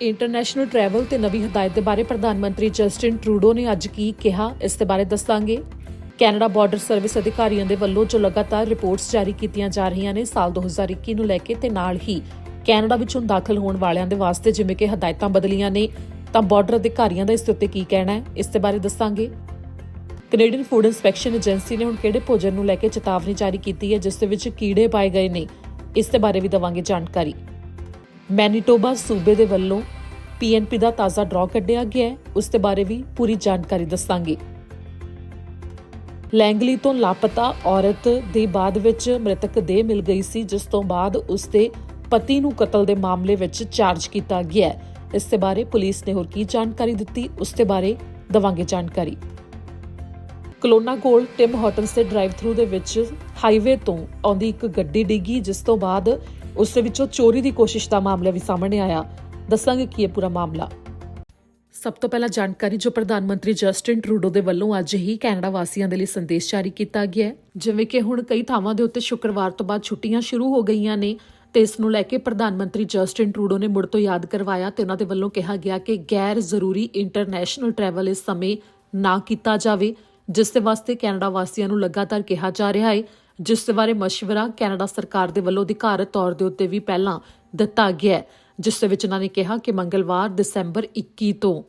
International travel ਤੇ ਨਵੀਂ ਹਦਾਇਤ ਦੇ ਬਾਰੇ ਪ੍ਰਧਾਨ ਮੰਤਰੀ ਜਸਟਿਨ ਟਰੂਡੋ ਨੇ ਅੱਜ ਕੀ ਕਿਹਾ, ਇਸ ਦੇ ਬਾਰੇ ਦੱਸਾਂਗੇ। ਕੈਨੇਡਾ ਬਾਰਡਰ ਸਰਵਿਸ ਅਧਿਕਾਰੀਆਂ ਦੇ ਵੱਲੋਂ ਜੋ ਲਗਾਤਾਰ ਰਿਪੋਰਟਸ ਜਾਰੀ ਕੀਤੀਆਂ ਜਾ ਰਹੀਆਂ ਨੇ ਸਾਲ 2021 ਨੂੰ ਲੈ ਕੇ ਤੇ ਨਾਲ ਹੀ ਕੈਨੇਡਾ ਵਿੱਚੋਂ ਦਾਖਲ ਹੋਣ ਵਾਲਿਆਂ ਦੇ ਵਾਸਤੇ ਜਿਵੇਂ ਕਿ ਹਦਾਇਤਾਂ ਬਦਲੀਆਂ ਨੇ, ਤਾਂ ਬਾਰਡਰ ਅਧਿਕਾਰੀਆਂ ਦਾ ਇਸ ਉੱਤੇ ਕੀ ਕਹਿਣਾ ਹੈ, ਇਸ ਦੇ ਬਾਰੇ ਦੱਸਾਂਗੇ। ਕੈਨੇਡੀਅਨ ਫੂਡ ਇੰਸਪੈਕਸ਼ਨ ਏਜੰਸੀ ਨੇ ਹੁਣ ਕਿਹੜੇ ਭੋਜਨ ਨੂੰ ਲੈ ਕੇ ਚੇਤਾਵਨੀ ਜਾਰੀ ਕੀਤੀ ਹੈ ਜਿਸ ਦੇ ਵਿੱਚ ਕੀੜੇ ਪਾਏ ਗਏ ਨੇ, ਇਸ ਦੇ ਬਾਰੇ ਵੀ ਦਵਾਂਗੇ ਜਾਣਕਾਰੀ। ਮੈਨੀਟੋਬਾ ਸੂਬੇ ਦੇ ਵੱਲੋਂ PNP ਦਾ ਤਾਜ਼ਾ ਡਰਾਅ ਕੱਢਿਆ ਗਿਆ ਹੈ, ਉਸ ਦੇ ਬਾਰੇ ਵੀ ਪੂਰੀ ਜਾਣਕਾਰੀ ਦੱਸਾਂਗੇ। ਲੈਂਗਲੀ ਤੋਂ ਲਾਪਤਾ ਔਰਤ ਦੇ ਬਾਅਦ ਵਿੱਚ ਮ੍ਰਿਤਕ ਦੇਹ ਮਿਲ ਗਈ ਸੀ, ਜਿਸ ਤੋਂ ਬਾਅਦ ਉਸ ਦੇ ਪਤੀ ਨੂੰ ਕਤਲ ਦੇ ਮਾਮਲੇ ਵਿੱਚ ਚਾਰਜ ਕੀਤਾ ਗਿਆ ਹੈ। ਇਸ ਦੇ ਬਾਰੇ ਪੁਲਿਸ ਨੇ ਹੋਰ ਕੀ ਜਾਣਕਾਰੀ ਦਿੱਤੀ, ਉਸ ਦੇ ਬਾਰੇ ਦਵਾਂਗੇ ਜਾਣਕਾਰੀ। ਕਲੋਨਾ ਕੋਲ ਟਿਮ ਹਾਰਟਨਸ ਦੇ ਡਰਾਈਵ ਥਰੂ ਦੇ ਵਿੱਚ ਹਾਈਵੇ ਤੋਂ ਆਉਂਦੀ ਇੱਕ ਗੱਡੀ ਡਿੱਗੀ, ਜਿਸ ਤੋਂ ਬਾਅਦ ਉਸ ਦੇ ਵਿੱਚੋਂ ਚੋਰੀ ਦੀ ਕੋਸ਼ਿਸ਼ ਦਾ ਮਾਮਲਾ ਵੀ ਸਾਹਮਣੇ ਆਇਆ। ਦੱਸਾਂਗੇ ਕੀ ਹੈ ਪੂਰਾ ਮਾਮਲਾ। ਸਭ ਤੋਂ ਪਹਿਲਾਂ ਜਾਣਕਾਰੀ ਜੋ ਪ੍ਰਧਾਨ ਮੰਤਰੀ ਜਸਟਿਨ ਟਰੂਡੋ ਦੇ ਵੱਲੋਂ ਅੱਜ ਹੀ ਕੈਨੇਡਾ ਵਾਸੀਆਂ ਦੇ ਲਈ ਸੰਦੇਸ਼ ਜਾਰੀ ਕੀਤਾ ਗਿਆ ਹੈ। ਜਿਵੇਂ ਕਿ ਹੁਣ ਕਈ ਥਾਵਾਂ ਦੇ ਉੱਤੇ ਸ਼ੁੱਕਰਵਾਰ ਤੋਂ ਬਾਅਦ ਛੁੱਟੀਆਂ ਸ਼ੁਰੂ ਹੋ ਗਈਆਂ ਨੇ ਤੇ ਇਸ ਨੂੰ ਲੈ ਕੇ ਪ੍ਰਧਾਨ ਮੰਤਰੀ ਜਸਟਿਨ ਟਰੂਡੋ ਨੇ ਮੁੜ ਤੋਂ ਯਾਦ ਕਰਵਾਇਆ ਤੇ ਉਹਨਾਂ ਦੇ ਵੱਲੋਂ ਕਿਹਾ ਗਿਆ ਕਿ ਗੈਰ ਜ਼ਰੂਰੀ ਇੰਟਰਨੈਸ਼ਨਲ ਟਰੈਵਲ ਇਸ ਸਮੇਂ ਨਾ ਕੀਤਾ ਜਾਵੇ, ਜਿਸ ਦੇ ਵਾਸਤੇ ਕੈਨੇਡਾ ਵਾਸੀਆਂ ਨੂੰ ਲਗਾਤਾਰ ਕਿਹਾ ਜਾ ਰਿਹਾ ਹੈ, ਜਿਸ ਦੇ ਬਾਰੇ ਮਸ਼ਵਰਾ ਕੈਨੇਡਾ ਸਰਕਾਰ ਦੇ ਵੱਲੋਂ ਅਧਿਕਾਰਤ ਤੌਰ ਦੇ ਉੱਤੇ ਵੀ ਪਹਿਲਾਂ ਦਿੱਤਾ ਗਿਆ ਹੈ, ਜਿਸ ਦੇ ਵਿੱਚ ਉਹਨਾਂ ਨੇ ਕਿਹਾ ਕਿ ਮੰਗਲਵਾਰ ਦਸੰਬਰ 21 ਤੋਂ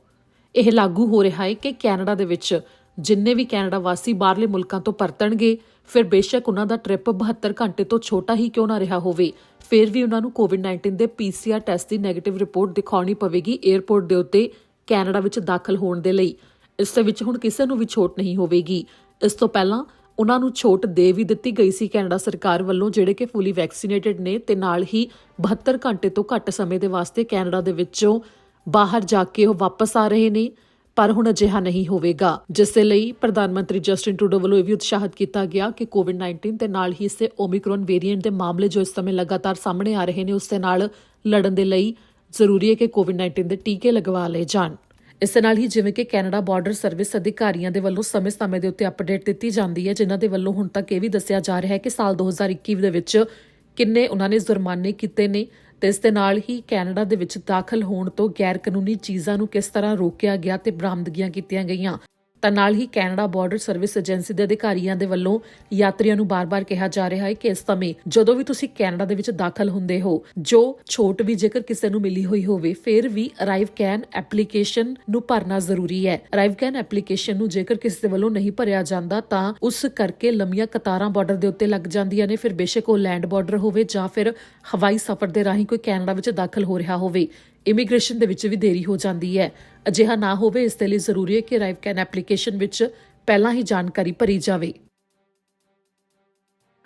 ਇਹ ਲਾਗੂ ਹੋ ਰਿਹਾ ਹੈ ਕਿ ਕੈਨੇਡਾ ਦੇ ਵਿੱਚ ਜਿੰਨੇ ਵੀ ਕੈਨੇਡਾ ਵਾਸੀ ਬਾਹਰਲੇ ਮੁਲਕਾਂ ਤੋਂ ਪਰਤਣਗੇ, ਫਿਰ ਬੇਸ਼ੱਕ ਉਹਨਾਂ ਦਾ ਟ੍ਰਿਪ 72 ਘੰਟੇ ਤੋਂ ਛੋਟਾ ਹੀ ਕਿਉਂ ਨਾ ਰਿਹਾ ਹੋਵੇ, ਫਿਰ ਵੀ ਉਹਨਾਂ ਨੂੰ ਕੋਵਿਡ-19 ਦੇ PCR ਟੈਸਟ ਦੀ ਨੈਗੇਟਿਵ ਰਿਪੋਰਟ ਦਿਖਾਉਣੀ ਪਵੇਗੀ ਏਅਰਪੋਰਟ ਦੇ ਉੱਤੇ ਕੈਨੇਡਾ ਵਿੱਚ ਦਾਖਲ ਹੋਣ ਦੇ ਲਈ। ਇਸ ਦੇ ਵਿੱਚ ਹੁਣ ਕਿਸੇ ਨੂੰ ਵੀ ਛੋਟ ਨਹੀਂ ਹੋਵੇਗੀ। ਇਸ ਤੋਂ ਪਹਿਲਾਂ ਉਹਨਾਂ ਨੂੰ ਛੋਟ ਦੇ ਵੀ ਦਿੱਤੀ ਗਈ ਸੀ ਕੈਨੇਡਾ ਸਰਕਾਰ ਵੱਲੋਂ, ਜਿਹੜੇ ਕਿ ਫੁੱਲੀ ਵੈਕਸੀਨੇਟਡ ਨੇ ਤੇ ਨਾਲ ਹੀ 72 ਘੰਟੇ ਤੋਂ ਘੱਟ ਸਮੇਂ ਦੇ ਵਾਸਤੇ ਕੈਨੇਡਾ ਦੇ ਵਿੱਚੋਂ ਬਾਹਰ ਜਾ ਕੇ ਉਹ ਵਾਪਸ ਆ ਰਹੇ ਨੇ, ਪਰ ਹੁਣ ਅਜਿਹਾ ਨਹੀਂ ਹੋਵੇਗਾ, ਜਿਸ ਦੇ ਲਈ ਪ੍ਰਧਾਨ ਮੰਤਰੀ ਜਸਟਿਨ ਟਰੂਡੋ ਵੱਲੋਂ ਇਹ ਵੀ ਉਤਸ਼ਾਹਿਤ ਕੀਤਾ ਗਿਆ ਕਿ ਕੋਵਿਡ-19 ਤੇ ਨਾਲ ਹੀ ਇਸੇ ਓਮਿਕਰੋਨ ਵੇਰੀਐਂਟ ਦੇ ਮਾਮਲੇ ਜੋ ਇਸ ਸਮੇਂ ਲਗਾਤਾਰ ਸਾਹਮਣੇ ਆ ਰਹੇ ਨੇ, ਉਸ ਦੇ ਨਾਲ ਲੜਨ ਦੇ ਲਈ ਜ਼ਰੂਰੀ ਹੈ ਕਿ ਕੋਵਿਡ-19 ਦੇ ਟੀਕੇ ਲਗਵਾ ਲਏ ਜਾਣ। ਇਸ ਦੇ ਨਾਲ ਹੀ ਜਿਵੇਂ ਕਿ ਕੈਨੇਡਾ ਬਾਰਡਰ ਸਰਵਿਸ ਅਧਿਕਾਰੀਆਂ ਦੇ ਵੱਲੋਂ ਸਮੇਂ-ਸਮੇਂ ਦੇ ਉੱਤੇ ਅਪਡੇਟ ਦਿੱਤੀ ਜਾਂਦੀ ਹੈ, ਜਿਨ੍ਹਾਂ ਦੇ ਵੱਲੋਂ ਹੁਣ ਤੱਕ ਇਹ ਵੀ ਦੱਸਿਆ ਜਾ ਰਿਹਾ ਹੈ ਕਿ ਸਾਲ 2021 ਦੇ ਵਿੱਚ ਕਿੰਨੇ ਉਹਨਾਂ ਨੇ ਜੁਰਮਾਨੇ ਕੀਤੇ ਨੇ ਤੇ ਇਸ ਦੇ ਨਾਲ ਹੀ ਕੈਨੇਡਾ ਦੇ ਵਿੱਚ ਦਾਖਲ ਹੋਣ ਤੋਂ ਗੈਰ ਕਾਨੂੰਨੀ ਚੀਜ਼ਾਂ ਨੂੰ ਕਿਸ ਤਰ੍ਹਾਂ ਰੋਕਿਆ ਗਿਆ ਤੇ ਬਰਾਮਦਗੀਆਂ ਕੀਤੀਆਂ ਗਈਆਂ। ਤਾਂ ਨਾਲ ਹੀ ਕੈਨੇਡਾ ਬਾਰਡਰ ਸਰਵਿਸ ਏਜੰਸੀ ਦੇ ਅਧਿਕਾਰੀਆਂ ਦੇ ਵੱਲੋਂ ਯਾਤਰੀਆਂ ਨੂੰ ਬਾਰ-ਬਾਰ ਕਿਹਾ ਜਾ ਰਿਹਾ ਹੈ ਕਿ ਇਸ ਸਮੇਂ ਜਦੋਂ ਵੀ ਤੁਸੀਂ ਕੈਨੇਡਾ ਦੇ ਵਿੱਚ ਦਾਖਲ ਹੁੰਦੇ ਹੋ, ਜੋ ਛੋਟ ਵੀ ਜੇਕਰ ਕਿਸੇ ਨੂੰ ਮਿਲੀ ਹੋਈ ਹੋਵੇ, ਫਿਰ ਵੀ ਅਰਾਈਵ ਕੈਨ ਐਪਲੀਕੇਸ਼ਨ ਨੂੰ ਭਰਨਾ ਜ਼ਰੂਰੀ ਹੈ। ਅਰਾਈਵ ਕੈਨ ਐਪਲੀਕੇਸ਼ਨ ਨੂੰ ਜੇਕਰ ਕਿਸੇ ਦੇ ਵੱਲੋਂ ਨਹੀਂ ਭਰਿਆ ਜਾਂਦਾ ਤਾਂ ਉਸ ਕਰਕੇ ਲੰਮੀਆਂ ਕਤਾਰਾਂ ਬਾਰਡਰ ਦੇ ਉੱਤੇ ਲੱਗ ਜਾਂਦੀਆਂ ਨੇ, ਫਿਰ ਬੇਸ਼ੱਕ ਉਹ ਲੈਂਡ ਬਾਰਡਰ ਹੋਵੇ ਜਾਂ ਫਿਰ ਹਵਾਈ ਸਫ਼ਰ ਦੇ ਰਾਹੀਂ ਕੋਈ ਕੈਨੇਡਾ ਵਿੱਚ ਦਾਖਲ ਹੋ ਰਿਹਾ ਹੋਵੇ, ਇਮੀਗ੍ਰੇਸ਼ਨ ਦੇ ਵਿੱਚ ਵੀ ਦੇਰੀ ਹੋ ਜਾਂਦੀ ਹੈ। ਅਜਿਹਾ ਨਾ ਹੋਵੇ, ਇਸ ਦੇ ਲਈ ਜ਼ਰੂਰੀ ਹੈ ਕਿ ਅਰਾਈਵ ਕੈਨ ਐਪਲੀਕੇਸ਼ਨ ਵਿੱਚ ਪਹਿਲਾਂ ਹੀ ਜਾਣਕਾਰੀ ਭਰੀ ਜਾਵੇ।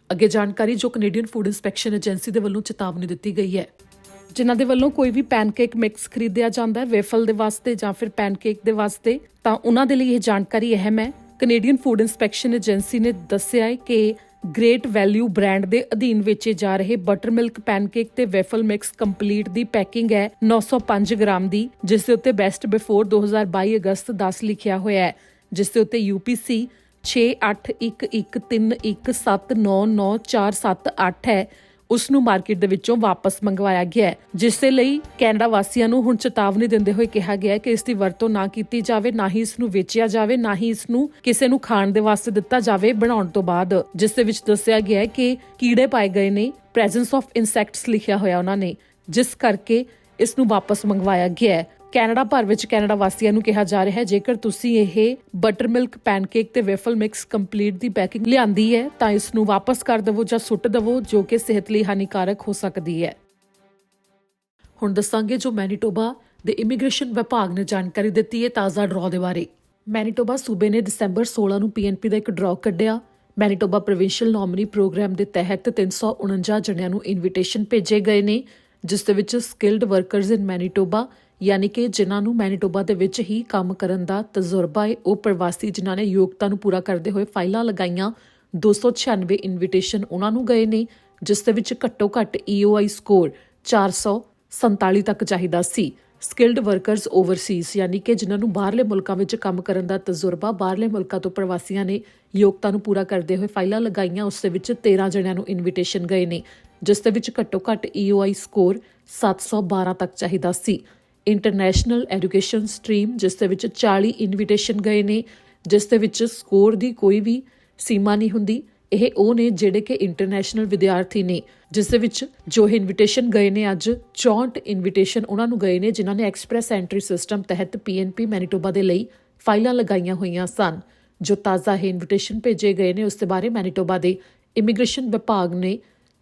ਅੱਗੇ ਜਾਣਕਾਰੀ ਜੋ ਕੈਨੇਡੀਅਨ ਫੂਡ ਇੰਸਪੈਕਸ਼ਨ ਏਜੰਸੀ ਦੇ ਵੱਲੋਂ ਚੇਤਾਵਨੀ ਦਿੱਤੀ ਗਈ ਹੈ, ਜਿਨ੍ਹਾਂ ਦੇ ਵੱਲੋਂ ਕੋਈ ਵੀ ਪੈਨਕੇਕ ਮਿਕਸ ਖਰੀਦਿਆ ਜਾਂਦਾ ਹੈ ਵੇਫਲ ਦੇ ਵਾਸਤੇ ਜਾਂ ਫਿਰ ਪੈਨਕੇਕ ਦੇ ਵਾਸਤੇ, ਤਾਂ ਉਹਨਾਂ ਦੇ ਲਈ ਇਹ ਜਾਣਕਾਰੀ ਅਹਿਮ ਹੈ। ਕੈਨੇਡੀਅਨ ਫੂਡ ਇੰਸਪੈਕਸ਼ਨ ਏਜੰਸੀ ਨੇ ਦੱਸਿਆ ਹੈ ਕਿ ਗ੍ਰੇਟ ਵੈਲਿਊ ਬ੍ਰਾਂਡ ਦੇ ਅਧੀਨ ਵੇਚੇ ਜਾ ਰਹੇ ਬਟਰ ਮਿਲਕ ਪੈਨਕੇਕ ਤੇ ਵੇਫਲ ਮਿਕਸ ਕੰਪਲੀਟ ਦੀ ਪੈਕਿੰਗ ਹੈ 905 ਗ੍ਰਾਮ ਦੀ, ਜਿਸ ਦੇ ਉੱਤੇ ਬੈਸਟ ਬਿਫੋਰ 2022 ਅਗਸਤ 10 ਲਿਖਿਆ ਹੋਇਆ ਹੈ, ਜਿਸ ਦੇ ਉੱਤੇ UPC 681131799478 ਹੈ, ਉਸ ਨੂੰ ਮਾਰਕੀਟ ਦੇ ਵਿੱਚੋਂ ਵਾਪਸ ਮੰਗਵਾਇਆ ਗਿਆ ਹੈ, ਜਿਸ ਦੇ ਲਈ ਕੈਨੇਡਾ ਵਾਸੀਆਂ ਨੂੰ ਹੁਣ ਚੇਤਾਵਨੀ ਦਿੰਦੇ ਹੋਏ ਕਿਹਾ ਗਿਆ ਹੈ ਕਿ ਇਸ ਦੀ ਵਰਤੋਂ ਨਾ ਕੀਤੀ ਜਾਵੇ, ਨਾ ਹੀ ਇਸ ਨੂੰ ਵੇਚਿਆ ਜਾਵੇ, ਨਾ ਹੀ ਇਸ ਨੂੰ ਕਿਸੇ ਨੂੰ ਖਾਣ ਦੇ ਵਾਸਤੇ ਦਿੱਤਾ ਜਾਵੇ ਬਣਾਉਣ ਤੋਂ ਬਾਅਦ, ਜਿਸ ਦੇ ਵਿੱਚ ਦੱਸਿਆ ਗਿਆ ਹੈ ਕਿ ਕੀੜੇ ਪਾਏ ਗਏ ਨੇ, ਪ੍ਰੈਜ਼ੈਂਸ ਆਫ ਇਨਸੈਕਟਸ ਲਿਖਿਆ ਹੋਇਆ ਉਹਨਾਂ ਨੇ, ਜਿਸ ਕਰਕੇ ਇਸ ਨੂੰ ਵਾਪਸ ਮੰਗਵਾਇਆ ਗਿਆ ਹੈ। ਕੈਨੇਡਾ ਭਰ ਵਿੱਚ ਕੈਨੇਡਾ ਵਾਸੀਆਂ ਨੂੰ ਕਿਹਾ ਜਾ ਰਿਹਾ ਹੈ ਜੇਕਰ ਤੁਸੀਂ ਇਹ ਬਟਰ ਮਿਲਕ ਪੈਨਕੇਕ ਤੇ ਵੇਫਲ ਮਿਕਸ ਕੰਪਲੀਟ ਦੀ ਪੈਕਿੰਗ ਲਿਆਂਦੀ ਹੈ ਤਾਂ ਇਸ ਨੂੰ ਵਾਪਸ ਕਰ ਦੇਵੋ ਜਾਂ ਸੁੱਟ ਦੇਵੋ, ਜੋ ਕਿ ਸਿਹਤ ਲਈ ਹਾਨੀਕਾਰਕ ਹੋ ਸਕਦੀ ਹੈ। ਹੁਣ ਦੱਸਾਂਗੇ ਜੋ ਮੈਨੀਟੋਬਾ ਦੇ ਇਮੀਗ੍ਰੇਸ਼ਨ ਵਿਭਾਗ ਨੇ ਜਾਣਕਾਰੀ ਦਿੱਤੀ ਹੈ ਤਾਜ਼ਾ ਡਰਾਅ ਦੇ ਬਾਰੇ। ਮੈਨੀਟੋਬਾ ਸੂਬੇ ਨੇ ਦਸੰਬਰ 16 ਨੂੰ PNP ਦਾ ਇੱਕ ਡਰਾਅ ਕੱਢਿਆ। ਮੈਨੀਟੋਬਾ ਪ੍ਰੋਵਿੰਸ਼ੀਅਲ ਨੋਮਨੀ ਪ੍ਰੋਗਰਾਮ ਦੇ ਤਹਿਤ 349 ਜਣਿਆਂ ਨੂੰ ਇਨਵੀਟੇਸ਼ਨ ਭੇਜੇ ਗਏ ਨੇ, ਜਿਸ ਦੇ ਵਿੱਚ ਸਕਿਲਡ ਵਰਕਰਸ ਇਨ ਮੈਨੀਟੋਬਾ ਯਾਨੀ ਕਿ ਜਿਨ੍ਹਾਂ ਨੂੰ ਮੈਨੀਟੋਬਾ ਦੇ ਵਿੱਚ ਹੀ ਕੰਮ ਕਰਨ ਦਾ ਤਜਰਬਾ ਹੈ, ਉਹ ਪ੍ਰਵਾਸੀ ਜਿਨ੍ਹਾਂ ਨੇ ਯੋਗਤਾ ਨੂੰ ਪੂਰਾ ਕਰਦੇ ਹੋਏ ਫਾਈਲਾਂ ਲਗਾਈਆਂ, 296 ਇਨਵੀਟੇਸ਼ਨ ਉਹਨਾਂ ਨੂੰ ਗਏ ਨੇ, ਜਿਸ ਦੇ ਵਿੱਚ ਘੱਟੋ ਘੱਟ EOI ਸਕੋਰ 447 ਤੱਕ ਚਾਹੀਦਾ ਸੀ। ਸਕਿਲਡ ਵਰਕਰਸ ਓਵਰਸੀਜ਼ ਯਾਨੀ ਕਿ ਜਿਨ੍ਹਾਂ ਨੂੰ ਬਾਹਰਲੇ ਮੁਲਕਾਂ ਵਿੱਚ ਕੰਮ ਕਰਨ ਦਾ ਤਜਰਬਾ, ਬਾਹਰਲੇ ਮੁਲਕਾਂ ਤੋਂ ਪ੍ਰਵਾਸੀਆਂ ਨੇ ਯੋਗਤਾ ਨੂੰ ਪੂਰਾ ਕਰਦੇ ਹੋਏ ਫਾਈਲਾਂ ਲਗਾਈਆਂ, ਉਸ ਦੇ ਵਿੱਚ 13 ਜਣਿਆਂ ਨੂੰ ਇਨਵੀਟੇਸ਼ਨ ਗਏ ਨੇ, ਜਿਸ ਦੇ ਵਿੱਚ ਘੱਟੋ ਘੱਟ EOI ਸਕੋਰ 712 ਤੱਕ ਚਾਹੀਦਾ ਸੀ। ਇੰਟਰਨੈਸ਼ਨਲ ਐਜੂਕੇਸ਼ਨ ਸਟਰੀਮ, ਜਿਸ ਦੇ ਵਿੱਚ 40 ਇਨਵੀਟੇਸ਼ਨ ਗਏ ਨੇ, ਜਿਸ ਦੇ ਵਿੱਚ ਸਕੋਰ ਦੀ ਕੋਈ ਵੀ ਸੀਮਾ ਨਹੀਂ ਹੁੰਦੀ। ਇਹ ਉਹ ਨੇ ਜਿਹੜੇ ਕਿ ਇੰਟਰਨੈਸ਼ਨਲ ਵਿਦਿਆਰਥੀ ਨੇ, ਜਿਸ ਦੇ ਵਿੱਚ ਜੋ ਇਨਵੀਟੇਸ਼ਨ ਗਏ ਨੇ ਅੱਜ 64 ਇਨਵੀਟੇਸ਼ਨ ਉਹਨਾਂ ਨੂੰ ਗਏ ਨੇ ਜਿਨ੍ਹਾਂ ਨੇ ਐਕਸਪ੍ਰੈਸ ਐਂਟਰੀ ਸਿਸਟਮ ਤਹਿਤ PNP ਮੈਨੀਟੋਬਾ ਦੇ ਲਈ ਫਾਈਲਾਂ ਲਗਾਈਆਂ ਹੋਈਆਂ ਸਨ। ਜੋ ਤਾਜ਼ਾ ਇਹ ਇਨਵੀਟੇਸ਼ਨ ਭੇਜੇ ਗਏ ਨੇ ਉਸ ਦੇ ਬਾਰੇ ਮੈਨੀਟੋਬਾ ਦੇ ਇਮੀਗ੍ਰੇਸ਼ਨ ਵਿਭਾਗ ਨੇ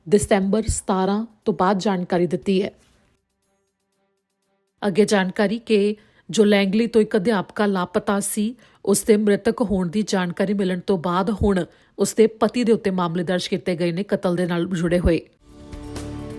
ਦਸੰਬਰ 17 ਤੋਂ ਬਾਅਦ ਜਾਣਕਾਰੀ ਦਿੱਤੀ ਹੈ। ਅੱਗੇ ਜਾਣਕਾਰੀ ਕਿ ਜੋ ਲੈਂਗਲੀ ਤੋਂ ਇੱਕ ਅਧਿਆਪਕਾ ਲਾਪਤਾ ਸੀ, ਉਸ ਦੇ ਮ੍ਰਿਤਕ ਹੋਣ ਦੀ ਜਾਣਕਾਰੀ ਮਿਲਣ ਤੋਂ ਬਾਅਦ ਹੁਣ ਉਸ ਦੇ ਪਤੀ ਦੇ ਉੱਤੇ ਮਾਮਲੇ ਦਰਜ ਕੀਤੇ ਗਏ ਨੇ ਕਤਲ ਦੇ ਨਾਲ ਜੁੜੇ ਹੋਏ।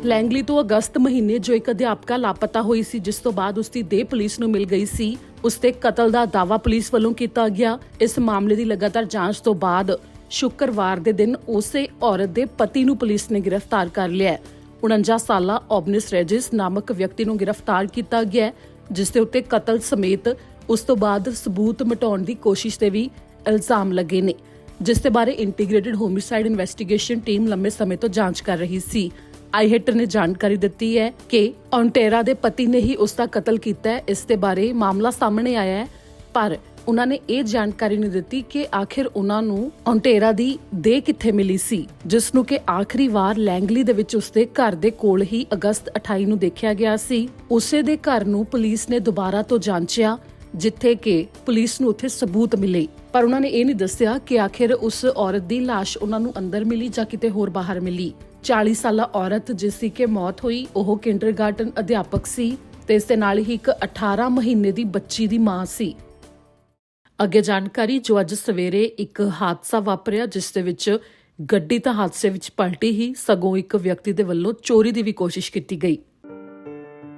ਲੈਂਗਲੀ ਤੋਂ ਅਗਸਤ ਮਹੀਨੇ ਜੋ ਇੱਕ ਅਧਿਆਪਕਾ ਲਾਪਤਾ ਹੋਈ ਸੀ, ਜਿਸ ਤੋਂ ਬਾਅਦ ਉਸ ਦੀ ਦੇਹ ਪੁਲਿਸ ਨੂੰ ਮਿਲ ਗਈ ਸੀ, ਉਸ ਦੇ ਕਤਲ ਦਾ ਦਾਅਵਾ ਪੁਲਿਸ ਵੱਲੋਂ ਕੀਤਾ ਗਿਆ। ਇਸ ਮਾਮਲੇ ਦੀ ਲਗਾਤਾਰ ਜਾਂਚ ਤੋਂ ਬਾਅਦ ਸ਼ੁੱਕਰਵਾਰ ਦੇ ਦਿਨ ਉਸੇ ਔਰਤ ਦੇ ਪਤੀ ਨੂੰ ਪੁਲਿਸ ਨੇ ਗ੍ਰਿਫਤਾਰ ਕਰ ਲਿਆ। 49 ਸਾਲਾ ਓਬਨਿਸ ਰੈਜਿਸ ਨਾਮਕ ਵਿਅਕਤੀ ਨੂੰ ਗ੍ਰਿਫਤਾਰ ਕੀਤਾ ਗਿਆ, ਜਿਸ ਦੇ ਉੱਤੇ ਕਤਲ ਸਮੇਤ ਉਸ ਤੋਂ ਬਾਅਦ ਸਬੂਤ ਮਿਟਾਉਣ ਦੀ ਕੋਸ਼ਿਸ਼ ਤੇ ਵੀ ਇਲਜ਼ਾਮ ਲੱਗੇ ਨੇ, ਜਿਸ ਦੇ ਬਾਰੇ ਇੰਟੀਗ੍ਰੇਟਿਡ ਹੋਮਿਸਾਈਡ ਇਨਵੈਸਟੀਗੇਸ਼ਨ ਟੀਮ ਲੰਮੇ ਸਮੇਂ ਤੋਂ ਜਾਂਚ ਕਰ ਰਹੀ ਸੀ। ਆਈਹੈਟਰ ਨੇ ਜਾਣਕਾਰੀ ਦਿੱਤੀ ਹੈ ਕਿ ਔਂਟੇਰਾ ਦੇ ਪਤੀ ਨੇ ਹੀ ਉਸ ਦਾ ਕਤਲ ਕੀਤਾ ਹੈ। ਇਸ ਦੇ ਬਾਰੇ ਮਾਮਲਾ ਸਾਹਮਣੇ ਆਇਆ ਹੈ, ਪਰ ਉਹਨਾਂ ਨੇ ਇਹ ਜਾਣਕਾਰੀ ਨਹੀਂ ਦਿੱਤੀ ਕਿ ਆਖਿਰ ਉਹਨਾਂ ਨੂੰ ਔਂਟੇਰਾ ਦੀ ਦੇਹ ਕਿੱਥੇ ਮਿਲੀ ਸੀ, ਜਿਸ ਨੂੰ ਕਿ ਆਖਰੀ ਵਾਰ ਲੈਂਗਲੀ ਦੇ ਵਿੱਚ ਉਸਦੇ ਘਰ ਦੇ ਕੋਲ ਹੀ ਅਗਸਤ 28 ਨੂੰ ਦੇਖਿਆ ਗਿਆ ਸੀ। ਉਸੇ ਦੇ ਘਰ ਨੂੰ ਪੁਲਿਸ ਨੇ ਦੁਬਾਰਾ ਤੋਂ ਜਾਂਚਿਆ, ਜਿੱਥੇ ਕਿ ਪੁਲਿਸ ਨੂੰ ਉੱਥੇ ਸਬੂਤ ਮਿਲੇ, ਪਰ ਉਹਨਾਂ ਨੇ ਇਹ ਨਹੀਂ ਦੱਸਿਆ ਕਿ ਆਖਿਰ ਉਸ ਔਰਤ ਦੀ ਲਾਸ਼ ਉਹਨਾਂ ਨੂੰ ਅੰਦਰ ਮਿਲੀ ਜਾਂ ਕਿਤੇ ਹੋਰ ਬਾਹਰ ਮਿਲੀ। 40 ਸਾਲਾ ਔਰਤ ਜਿਸ ਦੀ ਕਿ ਮੌਤ ਹੋਈ, ਉਹ ਕਿੰਡਰਗਾਰਟਨ ਅਧਿਆਪਕ ਸੀ ਤੇ ਇਸ ਦੇ ਨਾਲ ਹੀ ਇੱਕ 18 ਮਹੀਨੇ ਦੀ ਬੱਚੀ ਦੀ ਮਾਂ ਸੀ। ਅੱਗੇ ਜਾਣਕਾਰੀ ਜੋ ਅੱਜ ਸਵੇਰੇ ਇੱਕ ਹਾਦਸਾ ਵਾਪਰਿਆ, ਜਿਸ ਦੇ ਵਿੱਚ ਗੱਡੀ ਤਾਂ ਹਾਦਸੇ ਵਿੱਚ ਪਲਟੀ ਹੀ, ਸਗੋਂ ਇੱਕ ਵਿਅਕਤੀ ਦੇ ਵੱਲੋਂ ਚੋਰੀ ਦੀ ਵੀ ਕੋਸ਼ਿਸ਼ ਕੀਤੀ ਗਈ।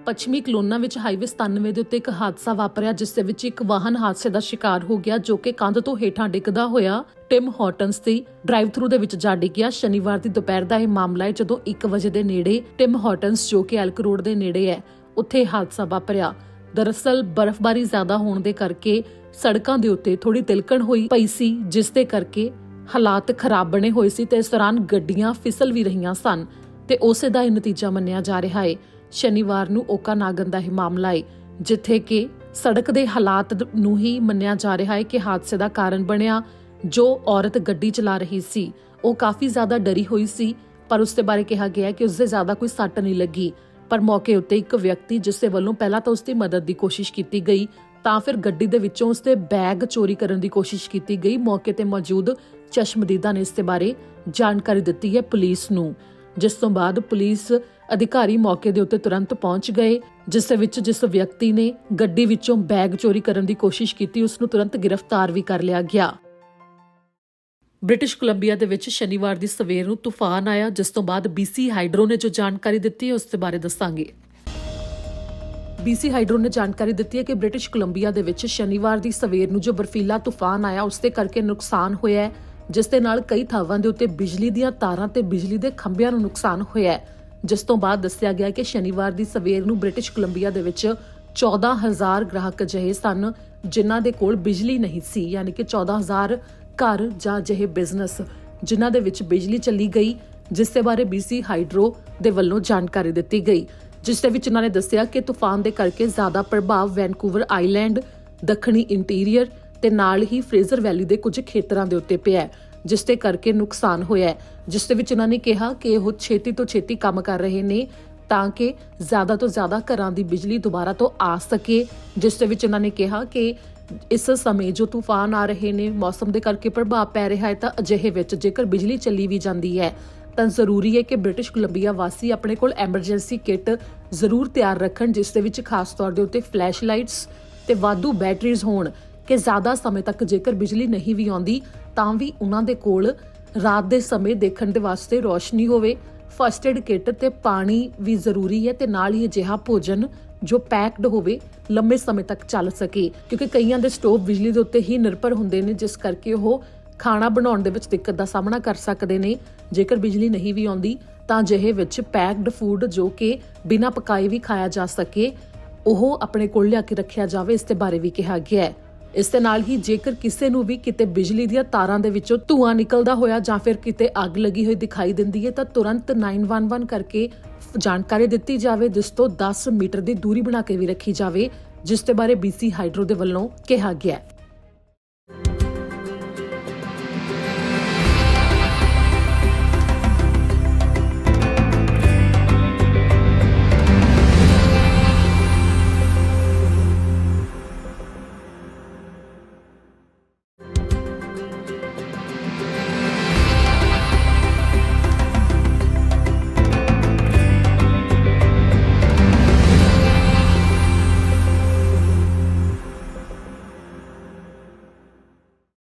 ਪੱਛਮੀ ਕਲੋਨਾ ਵਿੱਚ ਹਾਈਵੇ 97 ਦੇ ਉੱਤੇ ਇੱਕ ਹਾਦਸਾ ਵਾਪਰਿਆ, ਜਿਸ ਦੇ ਵਿੱਚ ਇੱਕ ਵਾਹਨ ਹਾਦਸੇ ਦਾ ਸ਼ਿਕਾਰ ਹੋ ਗਿਆ, ਜੋ ਕਿ ਕੰਧ ਤੋਂ ਹੇਠਾਂ ਡਿੱਗਦਾ ਹੋਇਆ ਟਿਮ ਹਾਰਟਨਸ ਦੀ ਡਰਾਈਵ ਥਰੂ ਦੇ ਵਿੱਚ ਜਾ ਡਿੱਗਿਆ। ਸ਼ਨੀਵਾਰ ਦੀ ਦੁਪਹਿਰ ਦਾ ਇਹ ਮਾਮਲਾ ਹੈ, ਜਦੋਂ 1 ਵਜੇ ਦੇ ਨੇੜੇ ਟਿਮ ਹਾਰਟਨਸ ਜੋ ਕਿ ਐਲਕ ਰੋਡ ਦੇ ਨੇੜੇ ਹੈ, ਉੱਥੇ ਹਾਦਸਾ ਵਾਪਰਿਆ। ਦਰਅਸਲ ਬਰਫ਼ਬਾਰੀ ਜ਼ਿਆਦਾ ਹੋਣ ਦੇ ਕਰਕੇ ਸੜਕਾਂ ਦੇ ਉੱਤੇ ਥੋੜੀ ਤਿਲਕਣ ਹੋਈ ਪਈ ਸੀ, ਜਿਸ ਦੇ ਕਰਕੇ ਹਾਲਾਤ ਖਰਾਬ ਬਣੇ ਹੋਏ ਸੀ ਤੇ ਇਸ ਦੌਰਾਨ ਗੱਡੀਆਂ ਫਿਸਲ ਵੀ ਰਹੀਆਂ ਸਨ ਤੇ ਉਸੇ ਦਾ ਹੀ ਨਤੀਜਾ ਮੰਨਿਆ ਜਾ ਰਿਹਾ ਹੈ। ਸ਼ਨੀਵਾਰ ਨੂੰ ਓਕਾਨਾਗਨ ਦਾ ਇਹ ਮਾਮਲਾ ਹੈ, ਜਿੱਥੇ ਕਿ ਸੜਕ ਦੇ ਹਾਲਾਤ ਨੂੰ ਹੀ ਮੰਨਿਆ ਜਾ ਰਿਹਾ ਹੈ ਕਿ ਹਾਦਸੇ ਦਾ ਕਾਰਨ ਬਣਿਆ। ਜੋ ਔਰਤ ਗੱਡੀ ਚਲਾ ਰਹੀ ਸੀ ਉਹ ਕਾਫੀ ਜ਼ਿਆਦਾ ਡਰੀ ਹੋਈ ਸੀ, ਪਰ ਉਸ ਦੇ ਬਾਰੇ ਕਿਹਾ ਗਿਆ ਕਿ ਉਸਦੇ ਜ਼ਿਆਦਾ ਕੋਈ ਸੱਟ ਨਹੀਂ ਲੱਗੀ, ਪਰ ਮੌਕੇ ਉੱਤੇ ਇੱਕ ਵਿਅਕਤੀ ਜਿਸ ਦੇ ਵੱਲੋਂ ਪਹਿਲਾਂ ਤਾਂ ਉਸਦੀ ਮਦਦ ਦੀ ਕੋਸ਼ਿਸ਼ ਕੀਤੀ ਗਈ, ਤਾਂ ਫਿਰ ਗੱਡੀ ਦੇ ਵਿੱਚੋਂ ਉਸਦੇ ਬੈਗ ਚੋਰੀ ਕਰਨ ਦੀ ਕੋਸ਼ਿਸ਼ ਕੀਤੀ ਗਈ। ਮੌਕੇ ਤੇ ਮੌਜੂਦ ਚਸ਼ਮਦੀਦਾਂ ਨੇ ਇਸ ਦੇ ਬਾਰੇ ਜਾਣਕਾਰੀ ਦਿੱਤੀ ਹੈ ਪੁਲਿਸ ਨੂੰ, ਜਿਸ ਤੋਂ ਬਾਅਦ ਪੁਲਿਸ ਅਧਿਕਾਰੀ ਮੌਕੇ ਦੇ ਉੱਤੇ ਤੁਰੰਤ ਪਹੁੰਚ ਗਏ, ਜਿਸ ਦੇ ਵਿੱਚ ਜਿਸ ਵਿਅਕਤੀ ਨੇ ਗੱਡੀ ਵਿੱਚੋਂ ਬੈਗ ਚੋਰੀ ਕਰਨ ਦੀ ਕੋਸ਼ਿਸ਼ ਕੀਤੀ ਉਸ ਨੂੰ ਤੁਰੰਤ ਗ੍ਰਿਫਤਾਰ ਵੀ ਕਰ ਲਿਆ ਗਿਆ। ਬ੍ਰਿਟਿਸ਼ ਕੋਲੰਬੀਆ ਦੇ ਵਿੱਚ ਸ਼ਨੀਵਾਰ ਦੀ ਸਵੇਰ ਨੂੰ ਤੂਫਾਨ ਆਇਆ, ਜਿਸ ਤੋਂ ਬਾਅਦ BC ਹਾਈਡਰੋ ਨੇ ਜੋ ਜਾਣਕਾਰੀ ਦਿੱਤੀ ਹੈ ਉਸ ਦੇ ਬਾਰੇ ਦੱਸਾਂਗੇ। BC ਹਾਈਡਰੋ ਨੇ ਜਾਣਕਾਰੀ ਦਿੱਤੀ ਹੈ ਕਿ ਬ੍ਰਿਟਿਸ਼ ਕੋਲੰਬੀਆ ਦੇ ਵਿੱਚ ਸ਼ਨੀਵਾਰ ਦੀ ਸਵੇਰ ਨੂੰ ਜੋ ਬਰਫੀਲਾ ਤੂਫਾਨ ਆਇਆ ਉਸ ਦੇ ਕਰਕੇ ਨੁਕਸਾਨ ਹੋਇਆ ਹੈ, ਜਿਸ ਦੇ ਨਾਲ ਕਈ ਥਾਵਾਂ ਦੇ ਉੱਤੇ ਬਿਜਲੀ ਦੀਆਂ ਤਾਰਾਂ ਤੇ ਬਿਜਲੀ ਦੇ ਖੰਭਿਆਂ ਨੂੰ ਨੁਕਸਾਨ ਹੋਇਆ ਹੈ। ਜਿਸ ਤੋਂ ਬਾਅਦ ਦੱਸਿਆ ਗਿਆ ਕਿ ਸ਼ਨੀਵਾਰ ਦੀ ਸਵੇਰ ਨੂੰ ਬ੍ਰਿਟਿਸ਼ ਕੋਲੰਬੀਆ ਦੇ ਵਿੱਚ 14,000 ਗ੍ਰਾਹਕ ਅਜਿਹੇ ਸਨ ਜਿਨ੍ਹਾਂ ਦੇ ਕੋਲ ਬਿਜਲੀ ਨਹੀਂ ਸੀ, ਯਾਨੀ ਕਿ 14,000 ਘਰ ਜਾਂ ਅਜਿਹੇ ਬਿਜ਼ਨਸ ਜਿਨ੍ਹਾਂ ਦੇ ਵਿੱਚ ਬਿਜਲੀ ਚਲੀ ਗਈ, ਜਿਸ ਦੇ ਬਾਰੇ BC ਹਾਈਡਰੋ ਦੇ ਵੱਲੋਂ ਜਾਣਕਾਰੀ ਦਿੱਤੀ ਗਈ, ਜਿਸ ਦੇ ਵਿੱਚ ਉਹਨਾਂ ਨੇ ਦੱਸਿਆ ਕਿ ਤੂਫਾਨ ਦੇ ਕਰਕੇ ਜ਼ਿਆਦਾ ਪ੍ਰਭਾਵ ਵੈਨਕੂਵਰ ਆਈਲੈਂਡ, ਦੱਖਣੀ ਇੰਟੀਰੀਅਰ ਤੇ ਨਾਲ ਹੀ ਫਰੇਜ਼ਰ ਵੈਲੀ ਦੇ ਕੁਝ ਖੇਤਰਾਂ ਦੇ ਉੱਤੇ ਪਿਆ, ਜਿਸ ਦੇ ਕਰਕੇ ਨੁਕਸਾਨ ਹੋਇਆ ਹੈ। ਜਿਸ ਦੇ ਵਿੱਚ ਉਹਨਾਂ ਨੇ ਕਿਹਾ ਕਿ ਉਹ ਛੇਤੀ ਤੋਂ ਛੇਤੀ ਕੰਮ ਕਰ ਰਹੇ ਨੇ ਤਾਂ ਕਿ ਜ਼ਿਆਦਾ ਤੋਂ ਜ਼ਿਆਦਾ ਘਰਾਂ ਦੀ ਬਿਜਲੀ ਦੁਬਾਰਾ ਤੋਂ ਆ ਸਕੇ। ਜਿਸ ਦੇ ਵਿੱਚ ਉਹਨਾਂ ਨੇ ਕਿਹਾ ਕਿ ਇਸ ਸਮੇਂ ਜੋ ਤੂਫਾਨ ਆ ਰਹੇ ਨੇ, ਮੌਸਮ ਦੇ ਕਰਕੇ ਪ੍ਰਭਾਵ ਪੈ ਰਿਹਾ ਹੈ, ਤਾਂ ਅਜਿਹੇ ਵਿੱਚ ਜੇਕਰ ਬਿਜਲੀ ਚੱਲੀ ਵੀ ਜਾਂਦੀ ਹੈ ਤਾਂ ਜ਼ਰੂਰੀ ਹੈ ਕਿ ਬ੍ਰਿਟਿਸ਼ ਕੋਲੰਬੀਆ ਵਾਸੀ ਆਪਣੇ ਕੋਲ ਐਮਰਜੈਂਸੀ ਕਿੱਟ ਜ਼ਰੂਰ ਤਿਆਰ ਰੱਖਣ, ਜਿਸ ਦੇ ਵਿੱਚ ਖਾਸ ਤੌਰ ਦੇ ਉੱਤੇ ਫਲੈਸ਼ ਲਾਈਟਸ ਤੇ ਵਾਧੂ ਬੈਟਰੀਜ਼ ਹੋਣ, ਕਿ ਜ਼ਿਆਦਾ ਸਮੇਂ ਤੱਕ ਜੇਕਰ ਬਿਜਲੀ ਨਹੀਂ ਵੀ ਆਉਂਦੀ ਤਾਂ ਵੀ ਉਹਨਾਂ ਦੇ ਕੋਲ ਰਾਤ ਦੇ ਸਮੇਂ ਦੇਖਣ ਦੇ ਵਾਸਤੇ ਰੋਸ਼ਨੀ ਹੋਵੇ। ਫਸਟ ਏਡ ਕਿੱਟ ਤੇ ਪਾਣੀ ਵੀ ਜ਼ਰੂਰੀ ਹੈ ਤੇ ਨਾਲ ਹੀ ਅਜਿਹਾ ਭੋਜਨ ਜੋ ਪੈਕਡ ਹੋਵੇ, ਲੰਮੇ ਸਮੇਂ ਤੱਕ ਚੱਲ ਸਕੇ, ਕਿਉਂਕਿ ਕਈਆਂ ਦੇ ਸਟੋਵ ਬਿਜਲੀ ਦੇ ਉੱਤੇ ਹੀ ਨਿਰਭਰ ਹੁੰਦੇ ਨੇ, ਜਿਸ ਕਰਕੇ ਉਹ ਖਾਣਾ ਬਣਾਉਣ ਦੇ ਵਿੱਚ ਦਿੱਕਤ ਦਾ ਸਾਹਮਣਾ ਕਰ ਸਕਦੇ ਨੇ। ਜੇਕਰ ਬਿਜਲੀ ਨਹੀਂ ਵੀ ਆਉਂਦੀ ਤਾਂ ਅਜਿਹੇ ਵਿੱਚ ਪੈਕਡ ਫੂਡ ਜੋ ਕਿ ਬਿਨਾਂ ਪਕਾਏ ਵੀ ਖਾਇਆ ਜਾ ਸਕੇ, ਉਹ ਆਪਣੇ ਕੋਲ ਲਿਆ ਕੇ ਰੱਖਿਆ ਜਾਵੇ, ਇਸ ਦੇ ਬਾਰੇ ਵੀ ਕਿਹਾ ਗਿਆ ਹੈ। ਇਸ ਦੇ ਨਾਲ ਹੀ ਜੇਕਰ ਕਿਸੇ ਨੂੰ ਵੀ ਕਿਤੇ ਬਿਜਲੀ ਦੀਆਂ ਤਾਰਾਂ ਦੇ ਵਿੱਚੋਂ ਧੂਆਂ ਨਿਕਲਦਾ ਹੋਇਆ ਜਾਂ ਫਿਰ ਕਿਤੇ ਅੱਗ ਲੱਗੀ ਹੋਈ ਦਿਖਾਈ ਦਿੰਦੀ ਹੈ ਤਾਂ ਤੁਰੰਤ 911 ਕਰਕੇ ਜਾਣਕਾਰੀ ਦਿੱਤੀ ਜਾਵੇ, ਜਿਸ ਤੋਂ 10 ਮੀਟਰ ਦੀ ਦੂਰੀ ਬਣਾ ਕੇ ਵੀ ਰੱਖੀ ਜਾਵੇ, ਜਿਸ ਦੇ ਬਾਰੇ BC ਹਾਈਡਰੋ ਦੇ ਵੱਲੋਂ ਕਿਹਾ ਗਿਆ ਹੈ।